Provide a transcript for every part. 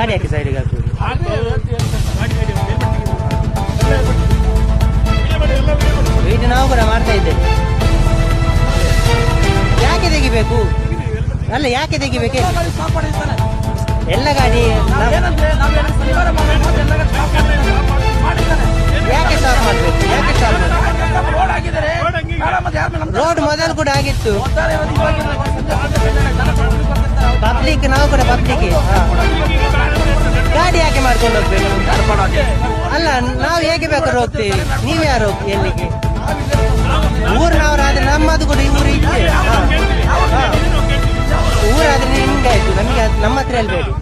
ಗಾಡಿ ಹಾಕಿ ಸೈಡಿಗೆ ಹಾಕುದು. ವೀಡಿಯೋ ನಾವು ಕೂಡ ಮಾಡ್ತಾ ಇದ್ದೇವೆ. ಯಾಕೆ ತೆಗಿಬೇಕು? ಅಲ್ಲ ಯಾಕೆ ತೆಗಿಬೇಕು? ಎಲ್ಲ ಗಾಡಿ ಯಾಕೆ ಸ್ಟಾಪ್ ಮಾಡ್ಬೇಕು? ಯಾಕೆ ಸ್ಟಾಪ್ ರೋಡ್ ಮೊದಲು ಕೂಡ ಆಗಿತ್ತು. ಪಬ್ಲಿಕ್ ನಾವು ಕೂಡ ಪಬ್ಲಿಕ್ ಗಾಡಿ ಯಾಕೆ ಮಾಡ್ಕೊಂಡು ಹೋಗ್ಬೇಕು? ಅಲ್ಲ ನಾವು ಹೇಗೆ ಬೇಕಾದ್ರೂ ಹೋಗ್ತೇವೆ. ನೀವ್ ಯಾರು ಎಲ್ಲಿಗೆ? ಊರಿನವರಾದ್ರೆ ನಮ್ಮದು ಕೂಡ ಊರು ಇচ্ছে. ಊರಾದ್ರೆ ನಿಮ್ಗೆ ಆಯ್ತು, ನಮ್ಗೆ ನಮ್ಮ ಹತ್ರ ಹೇಳ್ಬೇಡಿ.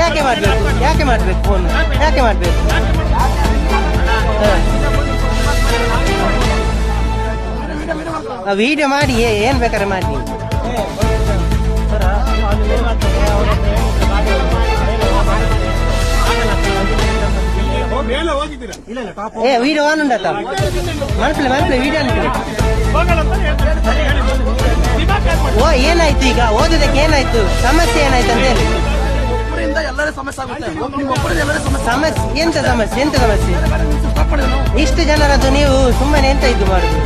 ಯಾಕೆ ಮಾಡ್ಬೇಕು? ಯಾಕೆ ಮಾಡ್ಬೇಕು ಫೋನ್? ಯಾಕೆ ಮಾಡ್ಬೇಕು? ವಿಡಿಯೋ ಮಾಡಿ ಏನ್ ಬೇಕಾದ್ರೆ ಮಾಡಿ. ವಿಡಿಯೋ ಆನ್ ಉಂಟ ಮನಸ್ಸಲ್ಲಿ ವಿಡಿಯೋ ಓ ಏನಾಯ್ತು ಈಗ? ಓದೋದಕ್ಕೆ ಏನಾಯ್ತು? ಸಮಸ್ಯೆ ಏನಾಯ್ತು ಅಂತ ಹೇಳಿ. ಸಮಸ್ಯೆ ಎಂತ ಸಮಸ್ಯೆ? ಎಂತ ಸಮಸ್ಯೆ? ಇಷ್ಟು ಜನರದ್ದು ನೀವು ಸುಮ್ಮನೆ ಎಂತ ಇದು ಮಾಡುದು?